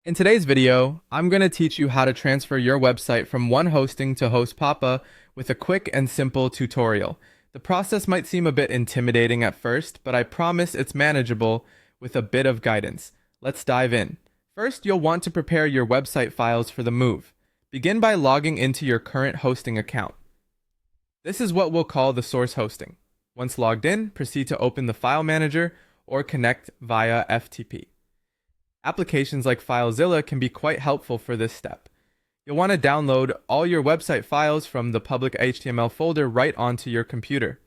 In today's video, I'm going to teach you how to transfer your website from one hosting to HostPapa with a quick and simple tutorial. The process might seem a bit intimidating at first, but I promise it's manageable with a bit of guidance. Let's dive in. First, you'll want to prepare your website files for the move. Begin by logging into your current hosting account. This is what we'll call the source hosting. Once logged in, proceed to open the file manager or connect via FTP. Applications like FileZilla can be quite helpful for this step. You'll want to download all your website files from the public HTML folder right onto your computer.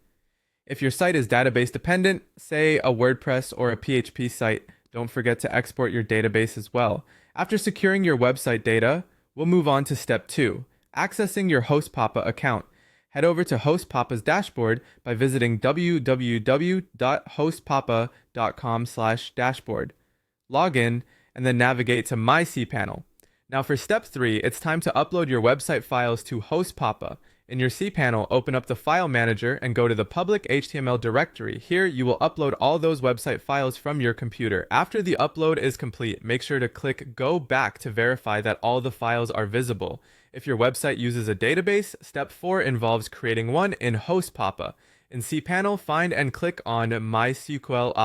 If your site is database dependent, say a WordPress or a PHP site, don't forget to export your database as well. After securing your website data, we'll move on to step 2, accessing your HostPapa account. Head over to HostPapa's dashboard by visiting www.hostpapa.com/dashboard. Log in, and then navigate to My cPanel. Now for step 3, it's time to upload your website files to HostPapa. In your cPanel, open up the file manager and go to the public HTML directory. Here, you will upload all those website files from your computer. After the upload is complete, make sure to click Go Back to verify that all the files are visible. If your website uses a database, step 4 involves creating one in HostPapa. In cPanel, find and click on MySQL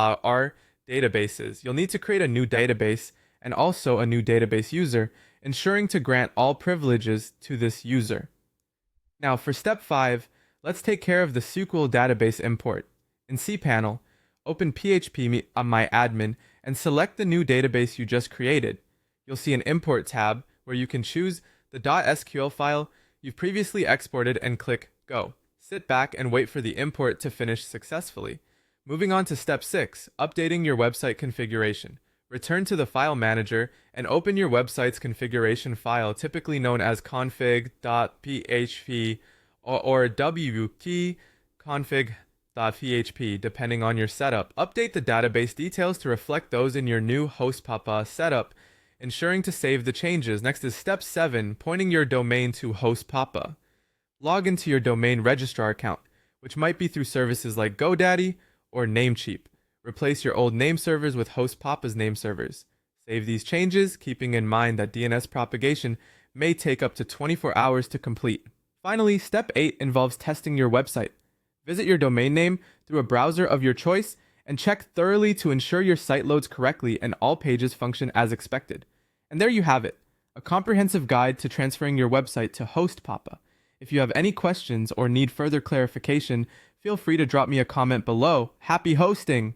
databases. You'll need to create a new database and also a new database user, ensuring to grant all privileges to this user. Now for step 5, let's take care of the SQL database import. In cPanel, open PHP-MyAdmin and select the new database you just created. You'll see an import tab where you can choose the .sql file you've previously exported and click Go. Sit back and wait for the import to finish successfully. Moving on to step 6, updating your website configuration. Return to the file manager and open your website's configuration file, typically known as config.php or wp-config.php, depending on your setup. Update the database details to reflect those in your new HostPapa setup, ensuring to save the changes. Next is step 7, pointing your domain to HostPapa. Log into your domain registrar account, which might be through services like GoDaddy or Namecheap. Replace your old name servers with HostPapa's name servers. Save these changes, keeping in mind that DNS propagation may take up to 24 hours to complete. Finally, step 8 involves testing your website. Visit your domain name through a browser of your choice and check thoroughly to ensure your site loads correctly and all pages function as expected. And there you have it, a comprehensive guide to transferring your website to HostPapa. If you have any questions or need further clarification, feel free to drop me a comment below. Happy hosting!